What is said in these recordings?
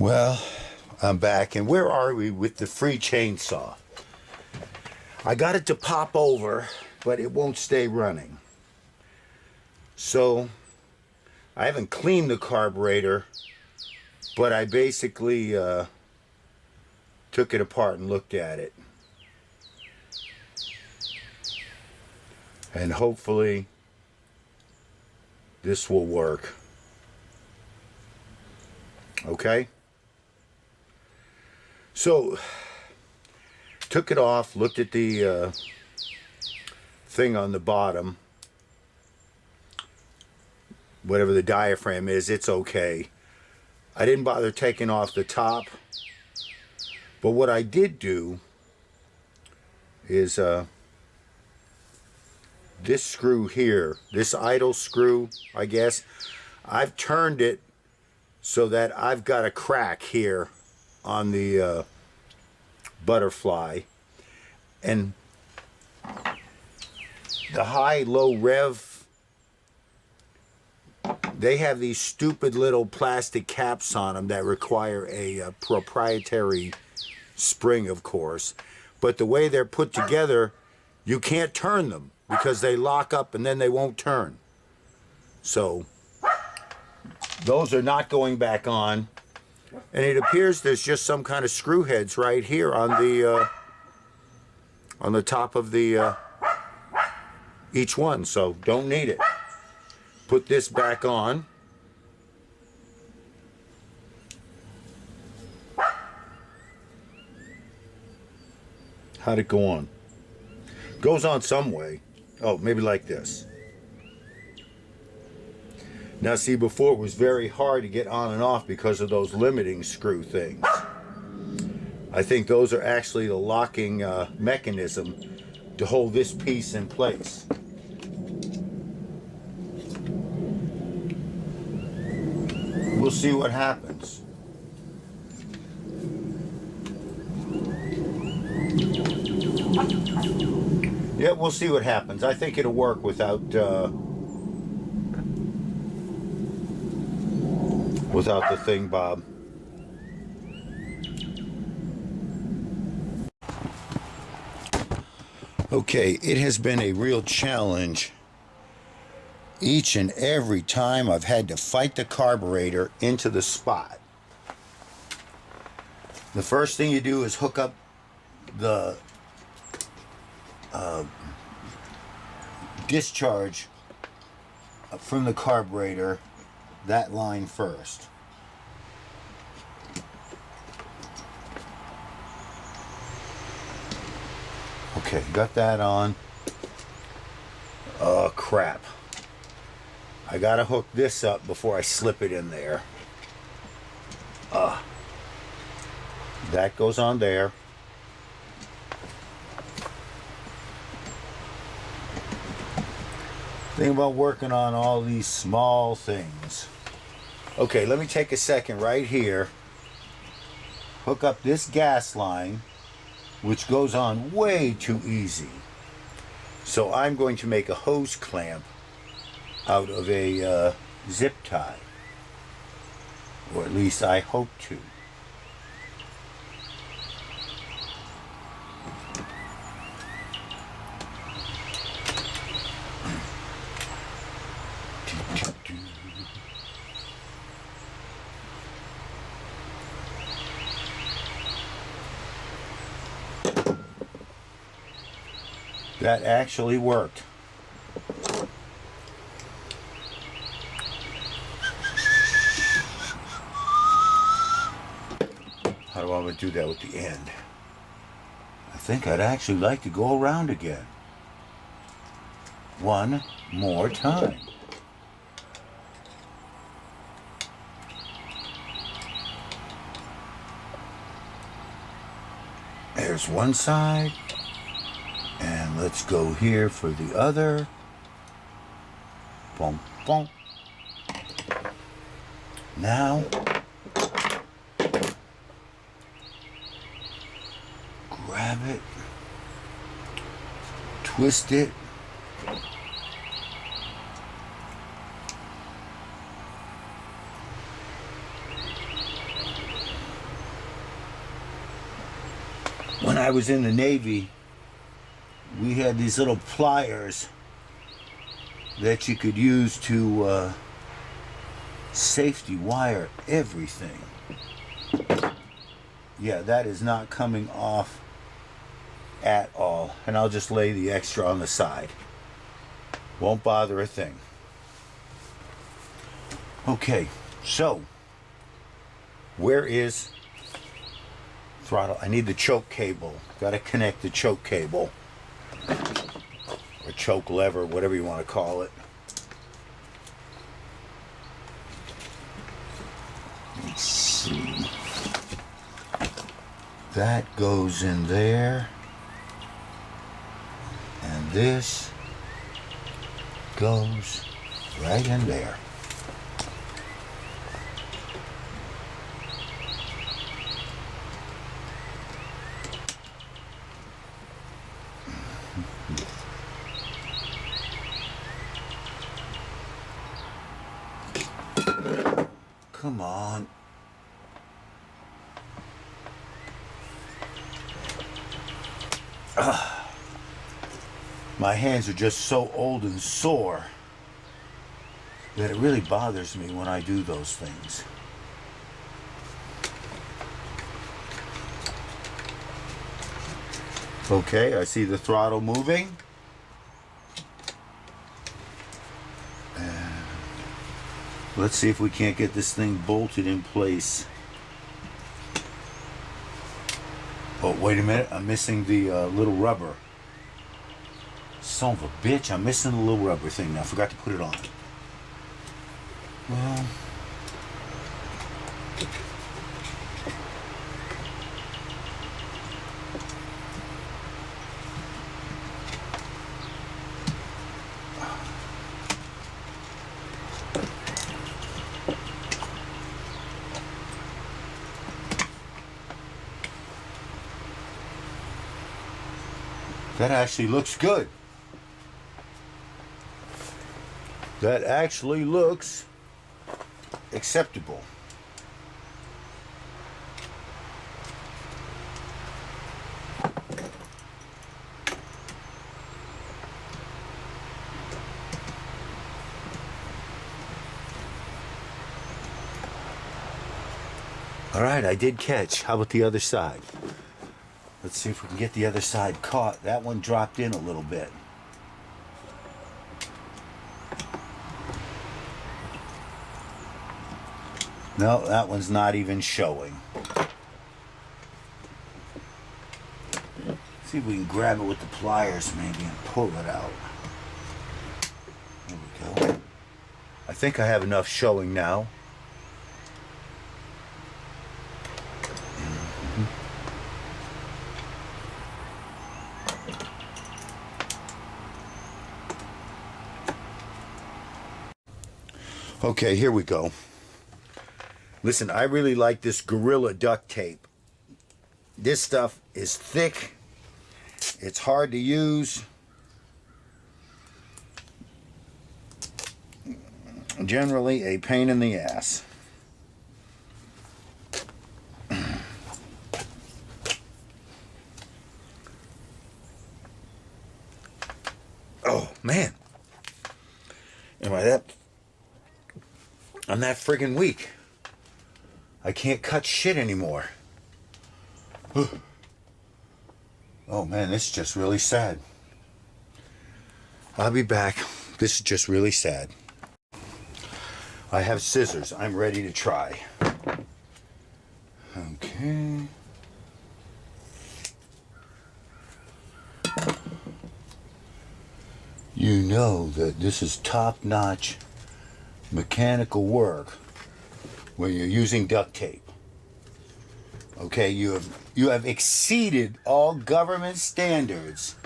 Well, I'm back, and where are we with the free chainsaw? I got it to pop over, but it won't stay running. So, I haven't cleaned the carburetor, but I basically took it apart and looked at it. And hopefully, this will work. Okay? So, took it off, looked at the thing on the bottom. Whatever the diaphragm is, it's okay. I didn't bother taking off the top. But what I did do is this screw here, this idle screw, I guess, I've turned it so that I've got a crack here on the butterfly, and the high-low rev, they have these stupid little plastic caps on them that require a proprietary spring, of course, but the way they're put together, you can't turn them because they lock up and then they won't turn. So those are not going back on. And it appears there's just some kind of screw heads right here on the top of the each one, so don't need it. Put this back on. How'd it go on? Goes on some way. Oh, maybe like this. Now see, before it was very hard to get on and off because of those limiting screw things. I think those are actually the locking mechanism to hold this piece in place. We'll see what happens. Yeah, we'll see what happens. I think it'll work without the thing, Bob. Okay, it has been a real challenge. Each and every time I've had to fight the carburetor into the spot. The first thing you do is hook up the discharge from the carburetor, that line first. Okay, got that on. Oh, crap. I gotta hook this up before I slip it in there. That goes on there. Think about working on all these small things. Okay, let me take a second right here. Hook up this gas line, which goes on way too easy. So I'm going to make a hose clamp out of a zip tie. Or at least I hope to. That actually worked. How do I want to do that with the end? I think I'd actually like to go around again. One more time. There's one side. And let's go here for the other. Boom, boom. Now, grab it, twist it, When I was in the Navy, we had these little pliers that you could use to safety wire everything. Yeah, that is not coming off at all. And I'll just lay the extra on the side. Won't bother a thing. Okay, so where is throttle? I need the choke cable. Got to connect the choke cable. Or choke lever, whatever you want to call it. Let's see. That goes in there. And this goes right in there. Come on. My hands are just so old and sore that it really bothers me when I do those things. Okay, I see the throttle moving. Let's see if we can't get this thing bolted in place. Oh, wait a minute. I'm missing the little rubber. Son of a bitch. I'm missing the little rubber thing now. I forgot to put it on. Well... that actually looks good. That actually looks acceptable. All right, I did catch. How about the other side? Let's see if we can get the other side caught. That one dropped in a little bit. No, that one's not even showing. See if we can grab it with the pliers maybe and pull it out. There we go. I think I have enough showing now. Okay, here we go. Listen, I really like this Gorilla duct tape. This stuff is thick. It's hard to use. Generally a pain in the ass. Oh, man. I'm that friggin' weak. I can't cut shit anymore. Oh man, this is just really sad. I'll be back. This is just really sad. I have scissors. I'm ready to try. Okay. You know that this is top-notch mechanical work when you're using duct tape. Okay, you have exceeded all government standards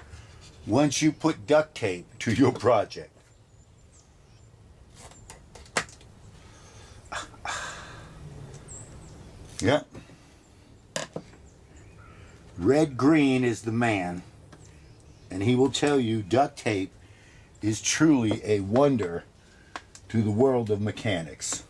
once you put duct tape to your project. Yep. Red Green is the man, and he will tell you duct tape is truly a wonder to the world of mechanics.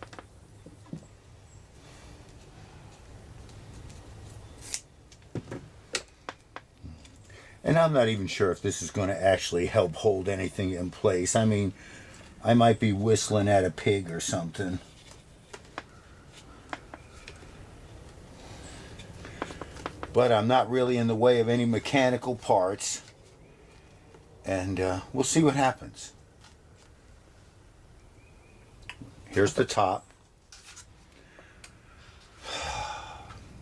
And I'm not even sure if this is going to actually help hold anything in place. I mean, I might be whistling at a pig or something. But I'm not really in the way of any mechanical parts. And we'll see what happens. Here's the top.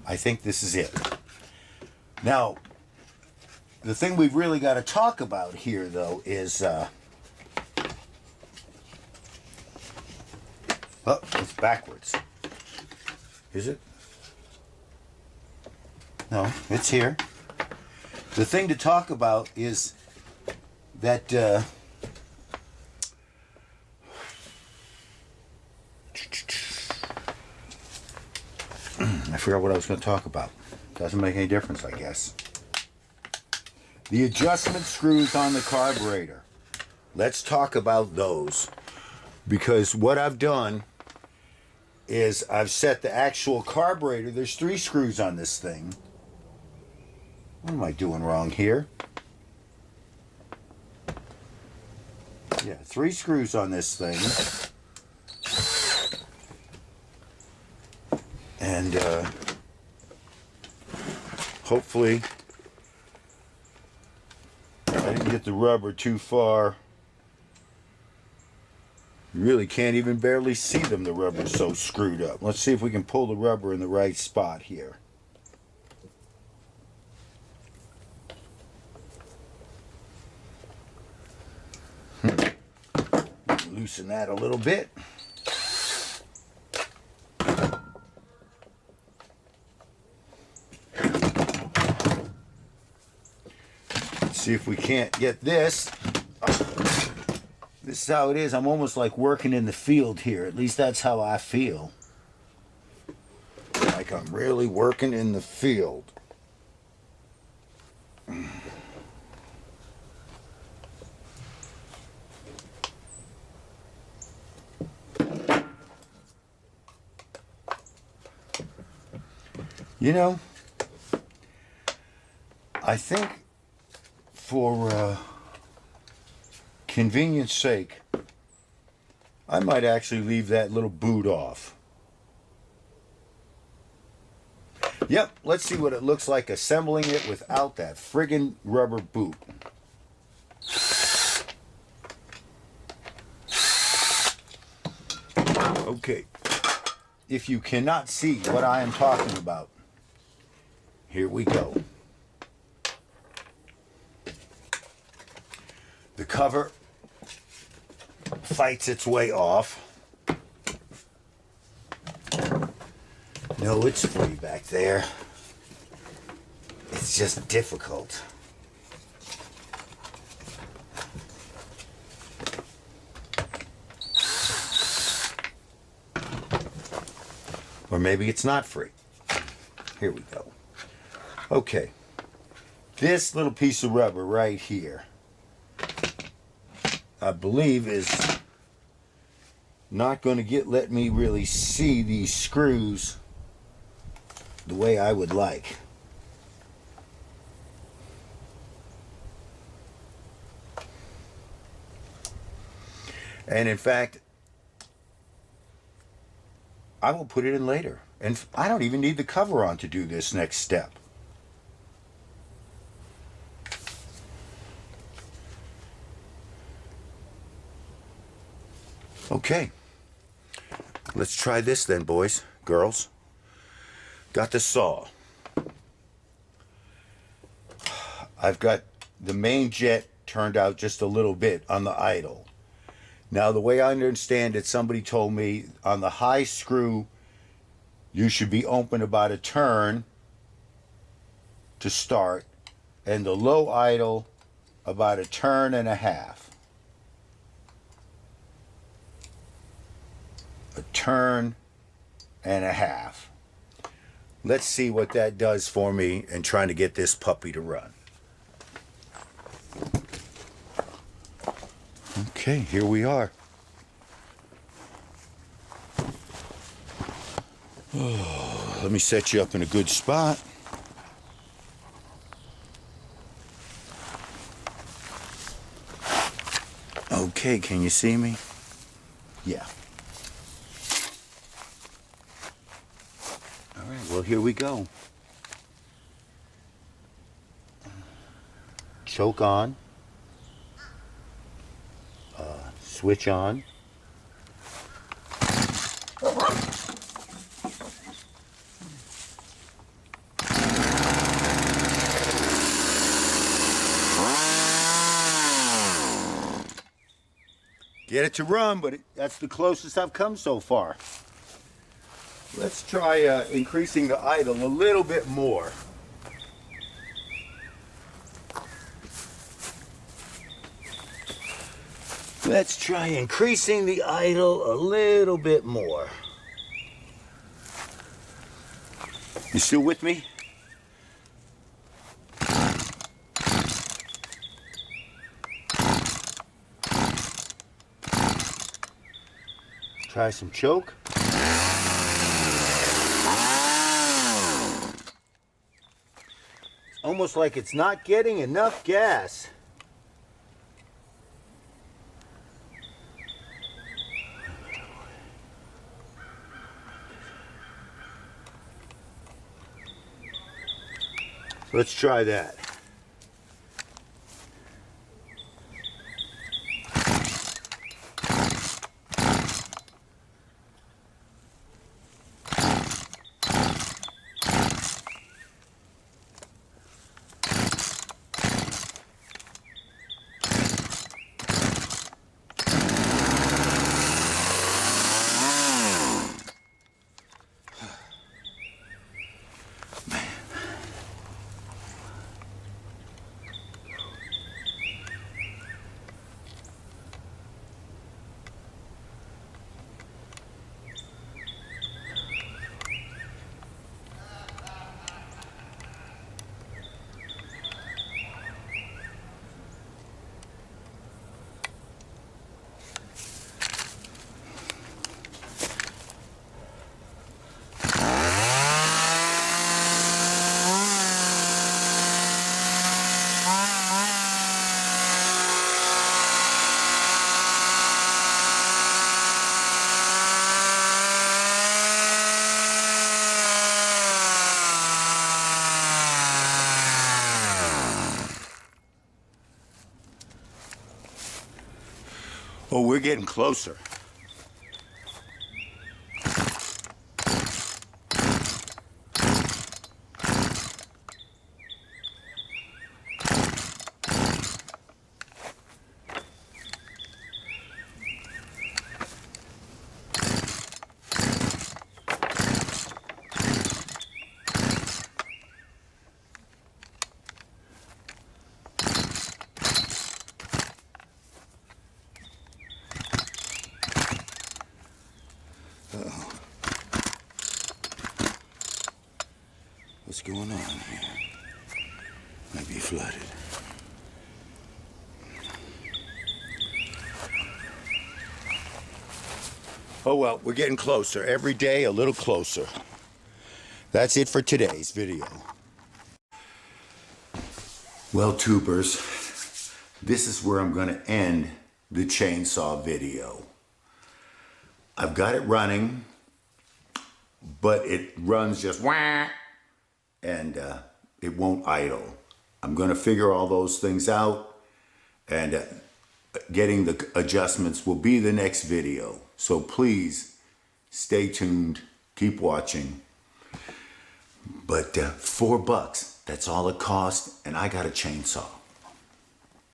I think this is it. Now, the thing we've really got to talk about here, though, is... oh, it's backwards. Is it? No, it's here. The thing to talk about is that I forgot what I was going to talk about. Doesn't make any difference, I guess. The adjustment screws on the carburetor. Let's talk about those. Because what I've done is I've set the actual carburetor. There's 3 screws on this thing. What am I doing wrong here? Yeah, 3 screws on this thing. And hopefully I didn't get the rubber too far. You really can't even barely see them, the rubber's so screwed up. Let's see if we can pull the rubber in the right spot here. Loosen that a little bit. Let's see if we can't get this. This is how it is. I'm almost like working in the field here. At least that's how I feel. Like I'm really working in the field. You know, I think for convenience sake, I might actually leave that little boot off. Yep, let's see what it looks like assembling it without that friggin' rubber boot. Okay, if you cannot see what I am talking about, here we go. The cover fights its way off. No, it's free back there. It's just difficult. Or maybe it's not free. Here we go. Okay. This little piece of rubber right here, I believe is not going to let me really see these screws the way I would like. And in fact, I will put it in later. And I don't even need the cover on to do this next step. Okay. Let's try this then, boys, girls. Got the saw. I've got the main jet turned out just a little bit on the idle. Now, the way I understand it, somebody told me on the high screw, you should be open about a turn to start, and the low idle about a turn and a half. A turn and a half. Let's see what that does for me in trying to get this puppy to run. Okay, here we are. Oh, let me set you up in a good spot. Okay, can you see me? Yeah. All right, well, here we go. Choke on. Switch on. Get it to run, but that's the closest I've come so far. Let's try increasing the idle a little bit more. Let's try increasing the idle a little bit more. You still with me? Try some choke. It's almost like it's not getting enough gas. Let's try that. Oh, we're getting closer. Uh-oh. What's going on here? Might be flooded. Oh well, we're getting closer. Every day a little closer. That's it for today's video. Well, tubers, this is where I'm going to end the chainsaw video. I've got it running, but it runs just wah, and it won't idle. I'm going to figure all those things out, and getting the adjustments will be the next video. So please stay tuned, keep watching. But $4, that's all it costs, and I got a chainsaw.